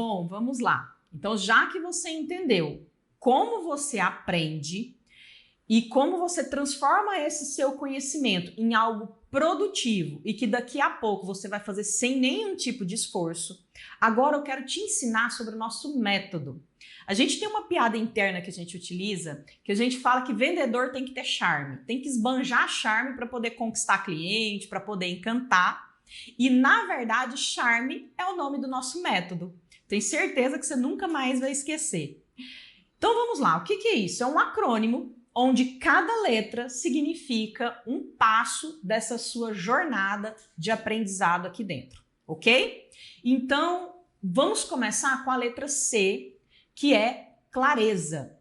Bom, vamos lá. Então, já que você entendeu como você aprende e como você transforma esse seu conhecimento em algo produtivo e que daqui a pouco você vai fazer sem nenhum tipo de esforço, agora eu quero te ensinar sobre o nosso método. A gente tem uma piada interna que a gente utiliza, que a gente fala que vendedor tem que ter charme, tem que esbanjar charme para poder conquistar cliente, para poder encantar. E, na verdade, charme é o nome do nosso método. Tenho certeza que você nunca mais vai esquecer. Então, vamos lá. O que é isso? É um acrônimo onde cada letra significa um passo dessa sua jornada de aprendizado aqui dentro, ok? Então, vamos começar com a letra C, que é clareza.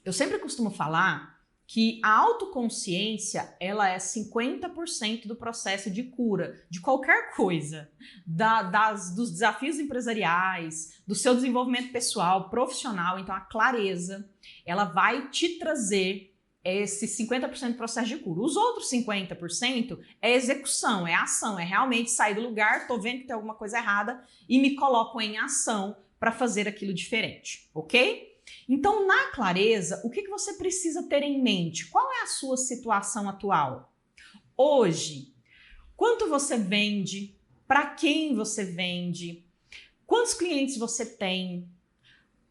Eu sempre costumo falar que a autoconsciência, ela é 50% do processo de cura de qualquer coisa, dos desafios empresariais, do seu desenvolvimento pessoal, profissional. Então, a clareza, ela vai te trazer esse 50% do processo de cura. Os outros 50% é execução, é ação, é realmente sair do lugar, tô vendo que tem alguma coisa errada e me coloco em ação para fazer aquilo diferente, ok? Então, na clareza, o que você precisa ter em mente? Qual é a sua situação atual? Hoje, quanto você vende? Para quem você vende? Quantos clientes você tem?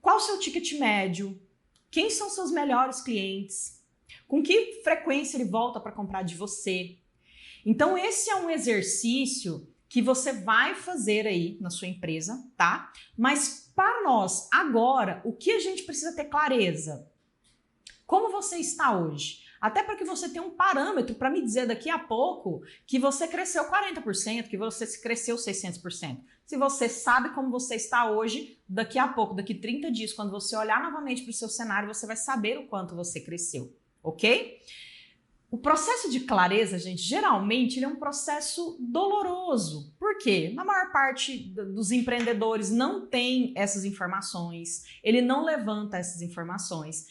Qual o seu ticket médio? Quem são seus melhores clientes? Com que frequência ele volta para comprar de você? Então, esse é um exercício que você vai fazer aí na sua empresa, tá? Mas para nós, agora, o que a gente precisa ter clareza? Como você está hoje? Até para que você tenha um parâmetro para me dizer daqui a pouco que você cresceu 40%, que você cresceu 600%. Se você sabe como você está hoje, daqui a pouco, daqui 30 dias, quando você olhar novamente para o seu cenário, você vai saber o quanto você cresceu, ok? O processo de clareza, gente, geralmente ele é um processo doloroso. Por quê? Na maior parte dos empreendedores não tem essas informações, ele não levanta essas informações.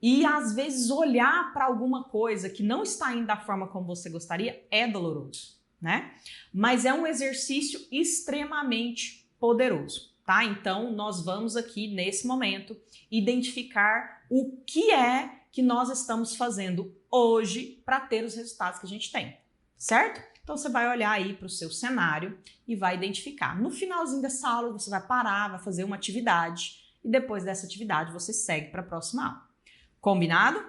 E às vezes olhar para alguma coisa que não está indo da forma como você gostaria é doloroso, né? Mas é um exercício extremamente poderoso, tá? Então nós vamos aqui nesse momento identificar o que é que nós estamos fazendo hoje para ter os resultados que a gente tem, certo? Então você vai olhar aí para o seu cenário e vai identificar. No finalzinho dessa aula você vai parar, vai fazer uma atividade e depois dessa atividade você segue para a próxima aula. Combinado?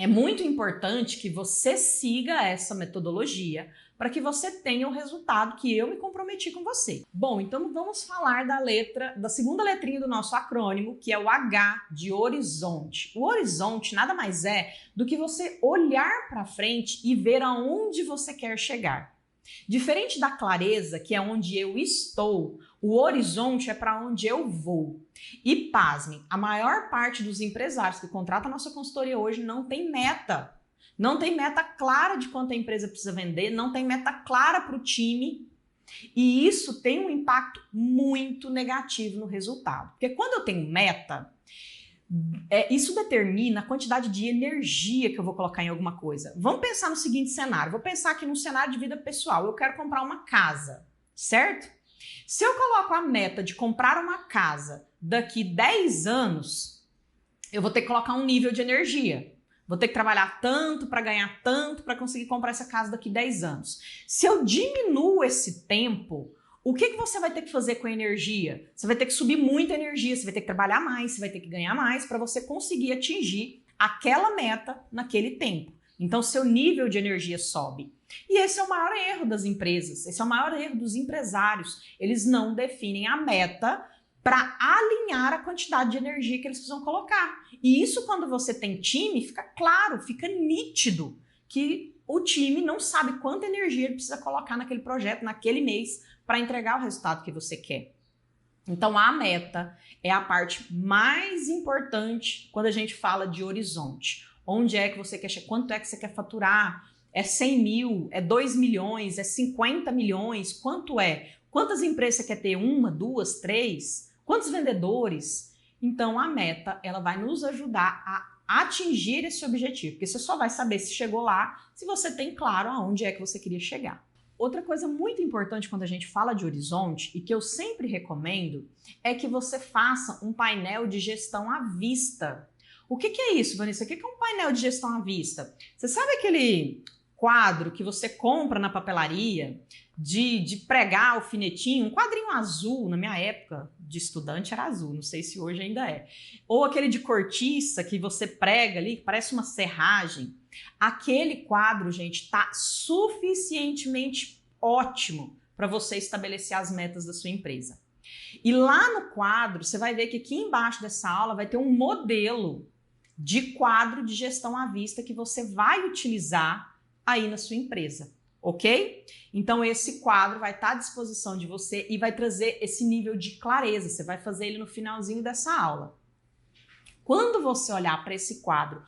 É muito importante que você siga essa metodologia para que você tenha o resultado que eu me comprometi com você. Bom, então vamos falar da segunda letrinha do nosso acrônimo, que é o H de horizonte. O horizonte nada mais é do que você olhar para frente e ver aonde você quer chegar. Diferente da clareza, que é onde eu estou, o horizonte é para onde eu vou. E pasmem, a maior parte dos empresários que contratam a nossa consultoria hoje não tem meta. Não tem meta clara de quanto a empresa precisa vender, não tem meta clara para o time. E isso tem um impacto muito negativo no resultado. Porque quando eu tenho meta, isso determina a quantidade de energia que eu vou colocar em alguma coisa. Vamos pensar no seguinte cenário. Vou pensar aqui num cenário de vida pessoal. Eu quero comprar uma casa, certo? Se eu coloco a meta de comprar uma casa daqui 10 anos, eu vou ter que colocar um nível de energia. Vou ter que trabalhar tanto para ganhar tanto para conseguir comprar essa casa daqui 10 anos. Se eu diminuo esse tempo, o que você vai ter que fazer com a energia? Você vai ter que subir muita energia, você vai ter que trabalhar mais, você vai ter que ganhar mais para você conseguir atingir aquela meta naquele tempo. Então, seu nível de energia sobe. E esse é o maior erro das empresas, esse é o maior erro dos empresários. Eles não definem a meta para alinhar a quantidade de energia que eles precisam colocar. E isso, quando você tem time, fica claro, fica nítido que o time não sabe quanta energia ele precisa colocar naquele projeto, naquele mês, para entregar o resultado que você quer. Então, a meta é a parte mais importante quando a gente fala de horizonte. Onde é que você quer chegar? Quanto é que você quer faturar? É 100 mil? É 2 milhões? É 50 milhões? Quanto é? Quantas empresas você quer ter? 1, 2, 3? Quantos vendedores? Então, a meta, ela vai nos ajudar a atingir esse objetivo, porque você só vai saber se chegou lá se você tem claro aonde é que você queria chegar. outra coisa muito importante quando a gente fala de horizonte e que eu sempre recomendo é que você faça um painel de gestão à vista. O que é isso, Vanessa? O que é um painel de gestão à vista? Você sabe aquele quadro que você compra na papelaria de pregar alfinetinho, um quadrinho azul, na minha época de estudante era azul, não sei se hoje ainda é. Ou aquele de cortiça que você prega ali, que parece uma serragem. Aquele quadro, gente, está suficientemente ótimo para você estabelecer as metas da sua empresa. E lá no quadro, você vai ver que aqui embaixo dessa aula vai ter um modelo de quadro de gestão à vista que você vai utilizar aí na sua empresa, ok? Então esse quadro vai estar à disposição de você e vai trazer esse nível de clareza. Você vai fazer ele no finalzinho dessa aula. Quando você olhar para esse quadro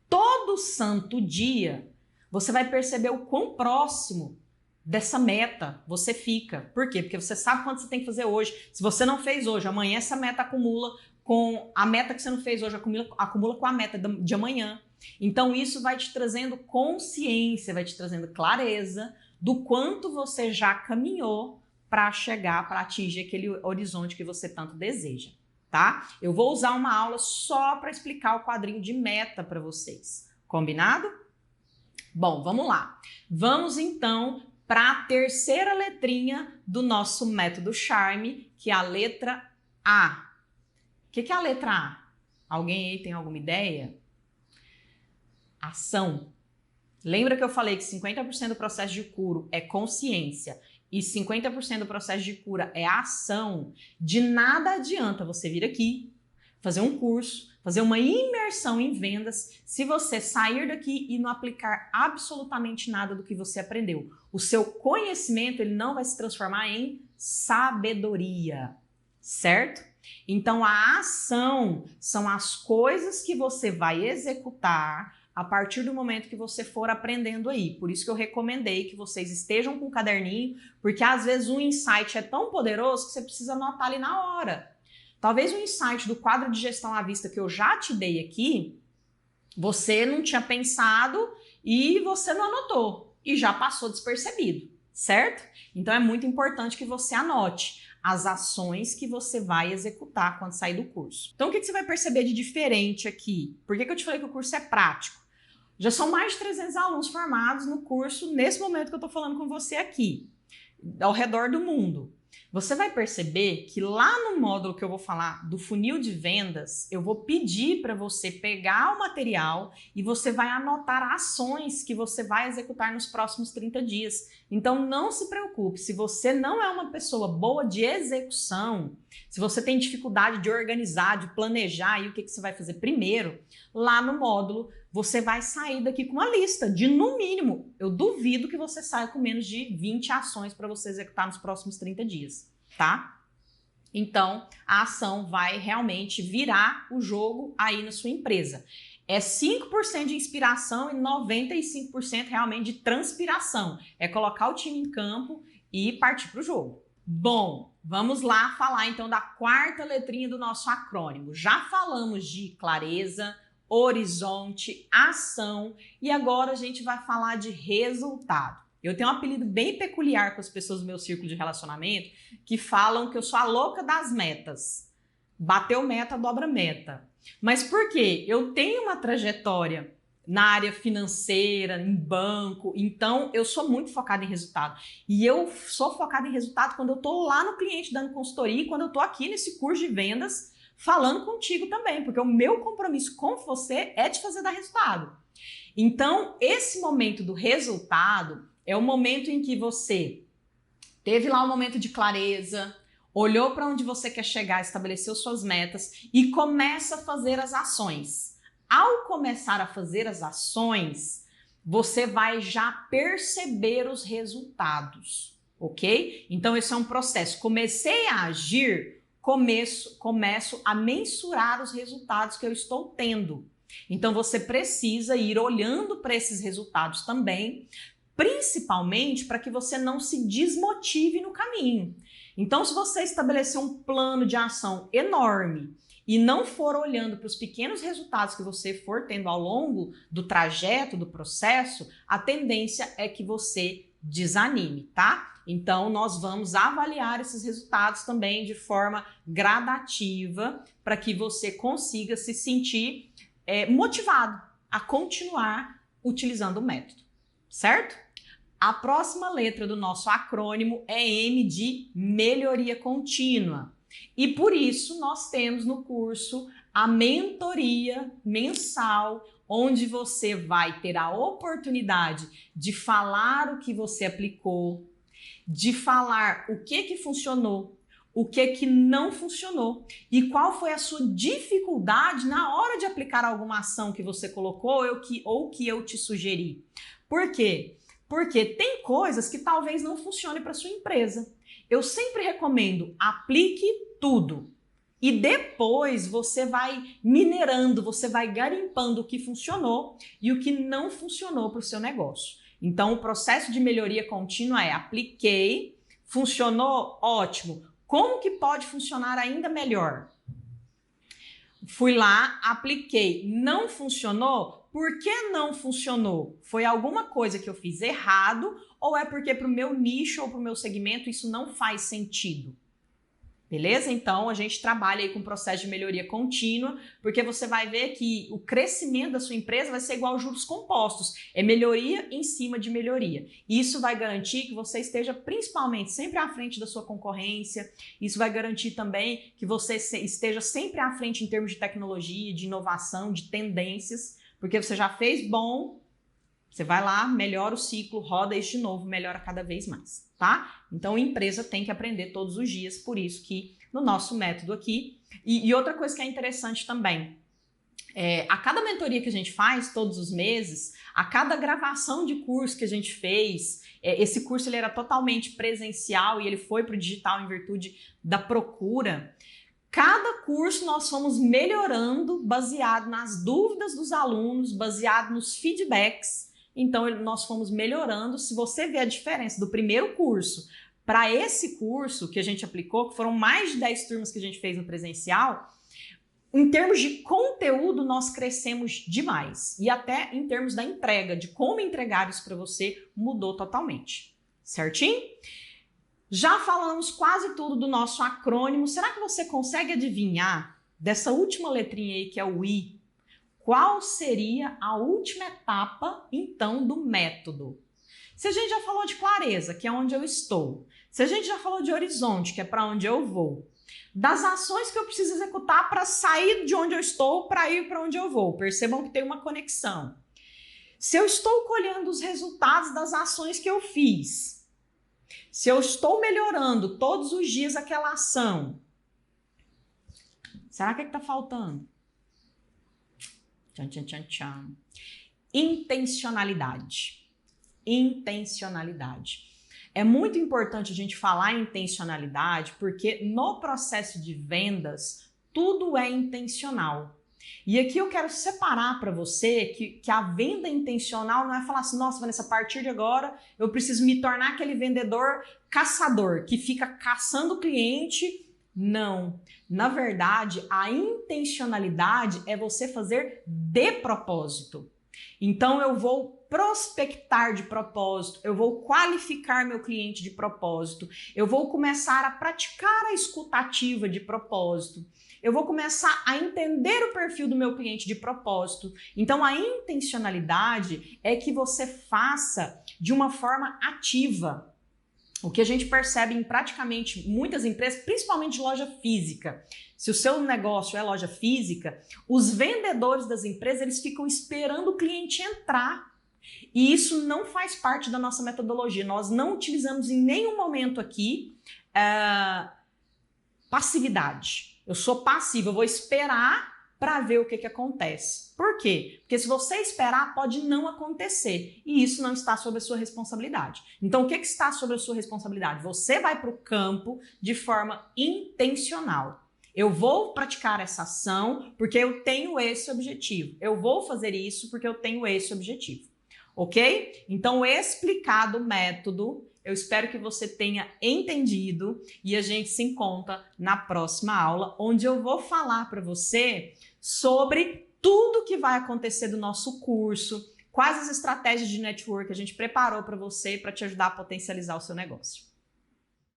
todo santo dia, você vai perceber o quão próximo dessa meta você fica. Por quê? Porque você sabe quanto você tem que fazer hoje. Se você não fez hoje, amanhã essa meta acumula com a meta que você não fez hoje, acumula com a meta de amanhã. Então isso vai te trazendo consciência, vai te trazendo clareza do quanto você já caminhou para chegar, para atingir aquele horizonte que você tanto deseja, tá? Eu vou usar uma aula só para explicar o quadrinho de meta para vocês. Combinado? Bom, vamos lá. Vamos então para a terceira letrinha do nosso método Charme, que é a letra A. O que é a letra A? Alguém aí tem alguma ideia? Ação. Lembra que eu falei que 50% do processo de cura é consciência e 50% do processo de cura é ação? De nada adianta você vir aqui, fazer um curso, fazer uma imersão em vendas, se você sair daqui e não aplicar absolutamente nada do que você aprendeu. O seu conhecimento ele não vai se transformar em sabedoria, certo? Então, a ação são as coisas que você vai executar a partir do momento que você for aprendendo aí. Por isso que eu recomendei que vocês estejam com um caderninho, porque às vezes um insight é tão poderoso que você precisa anotar ali na hora. Talvez o insight do quadro de gestão à vista que eu já te dei aqui, você não tinha pensado e você não anotou e já passou despercebido, certo? Então é muito importante que você anote as ações que você vai executar quando sair do curso. Então o que você vai perceber de diferente aqui? Por que eu te falei que o curso é prático? Já são mais de 300 alunos formados no curso nesse momento que eu estou falando com você aqui, ao redor do mundo. Você vai perceber que lá no módulo que eu vou falar do funil de vendas, eu vou pedir para você pegar o material e você vai anotar ações que você vai executar nos próximos 30 dias. Então não se preocupe, se você não é uma pessoa boa de execução, se você tem dificuldade de organizar, de planejar e o que você vai fazer primeiro, lá no módulo você vai sair daqui com uma lista de, no mínimo, eu duvido que você saia com menos de 20 ações para você executar nos próximos 30 dias, tá? Então, a ação vai realmente virar o jogo aí na sua empresa. É 5% de inspiração e 95% realmente de transpiração. É colocar o time em campo e partir para o jogo. Bom, vamos lá falar então da quarta letrinha do nosso acrônimo. Já falamos de clareza, horizonte, ação e agora a gente vai falar de resultado. Eu tenho um apelido bem peculiar com as pessoas do meu círculo de relacionamento que falam que eu sou a louca das metas. Bateu meta, dobra meta. Mas por quê? Eu tenho uma trajetória na área financeira, em banco, então eu sou muito focada em resultado. E eu sou focada em resultado quando eu tô lá no cliente dando consultoria e quando eu tô aqui nesse curso de vendas falando contigo também, porque o meu compromisso com você é de fazer dar resultado. Então, esse momento do resultado é o momento em que você teve lá um momento de clareza, olhou para onde você quer chegar, estabeleceu suas metas e começa a fazer as ações. Ao começar a fazer as ações, você vai já perceber os resultados, ok? Então, esse é um processo. Comecei a agir, começo a mensurar os resultados que eu estou tendo. Então, você precisa ir olhando para esses resultados também, principalmente para que você não se desmotive no caminho. Então, se você estabelecer um plano de ação enorme e não for olhando para os pequenos resultados que você for tendo ao longo do trajeto, do processo, a tendência é que você desanime, tá? Então, nós vamos avaliar esses resultados também de forma gradativa para que você consiga se sentir motivado a continuar utilizando o método, certo? A próxima letra do nosso acrônimo é M de melhoria contínua. E por isso nós temos no curso a mentoria mensal, onde você vai ter a oportunidade de falar o que você aplicou, de falar o que funcionou, o que não funcionou e qual foi a sua dificuldade na hora de aplicar alguma ação que você colocou ou que eu te sugeri. Por quê? Porque tem coisas que talvez não funcionem para sua empresa. Eu sempre recomendo, aplique tudo. E depois você vai minerando, você vai garimpando o que funcionou e o que não funcionou para o seu negócio. Então, o processo de melhoria contínua é: apliquei, funcionou? Ótimo. Como que pode funcionar ainda melhor? Fui lá, apliquei, não funcionou? Por que não funcionou? Foi alguma coisa que eu fiz errado ou é porque para o meu nicho ou para o meu segmento isso não faz sentido? Beleza? Então, a gente trabalha aí com o processo de melhoria contínua, porque você vai ver que o crescimento da sua empresa vai ser igual aos juros compostos. É melhoria em cima de melhoria. Isso vai garantir que você esteja principalmente sempre à frente da sua concorrência. Isso vai garantir também que você esteja sempre à frente em termos de tecnologia, de inovação, de tendências, porque você já fez bom, você vai lá, melhora o ciclo, roda isso de novo, melhora cada vez mais, tá? Então, a empresa tem que aprender todos os dias, por isso que no nosso método aqui. E outra coisa que é interessante também, a cada mentoria que a gente faz todos os meses, a cada gravação de curso que a gente fez, esse curso ele era totalmente presencial e ele foi para o digital em virtude da procura. Cada curso nós fomos melhorando baseado nas dúvidas dos alunos, baseado nos feedbacks. Então, nós fomos melhorando. Se você vê a diferença do primeiro curso para esse curso que a gente aplicou, que foram mais de 10 turmas que a gente fez no presencial, em termos de conteúdo, nós crescemos demais. E até em termos da entrega, de como entregar isso para você, mudou totalmente. Certinho? Já falamos quase tudo do nosso acrônimo. Será que você consegue adivinhar dessa última letrinha aí, que é o I? Qual seria a última etapa, então, do método? Se a gente já falou de clareza, que é onde eu estou, se a gente já falou de horizonte, que é para onde eu vou, das ações que eu preciso executar para sair de onde eu estou para ir para onde eu vou, percebam que tem uma conexão. Se eu estou colhendo os resultados das ações que eu fiz, se eu estou melhorando todos os dias aquela ação, será que está faltando? Tchan, tchan, tchan, tchan. Intencionalidade. Intencionalidade. É muito importante a gente falar em intencionalidade porque no processo de vendas tudo é intencional. E aqui eu quero separar para você que a venda intencional não é falar assim: nossa, Vanessa, a partir de agora eu preciso me tornar aquele vendedor caçador que fica caçando o cliente. Não. Na verdade, a intencionalidade é você fazer de propósito. Então, eu vou prospectar de propósito, eu vou qualificar meu cliente de propósito, eu vou começar a praticar a escuta ativa de propósito, eu vou começar a entender o perfil do meu cliente de propósito. Então, a intencionalidade é que você faça de uma forma ativa. O que a gente percebe em praticamente muitas empresas, principalmente de loja física, se o seu negócio é loja física, os vendedores das empresas eles ficam esperando o cliente entrar. E isso não faz parte da nossa metodologia. Nós não utilizamos em nenhum momento aqui passividade. Eu sou passiva, eu vou esperar para ver o que acontece. Por quê? Porque se você esperar, pode não acontecer. E isso não está sob a sua responsabilidade. Então, o que está sob a sua responsabilidade? Você vai para o campo de forma intencional. Eu vou praticar essa ação porque eu tenho esse objetivo. Eu vou fazer isso porque eu tenho esse objetivo. Ok? Então, explicado o método, eu espero que você tenha entendido e a gente se encontra na próxima aula, onde eu vou falar para você sobre tudo que vai acontecer do nosso curso, quais as estratégias de network a gente preparou para você para te ajudar a potencializar o seu negócio.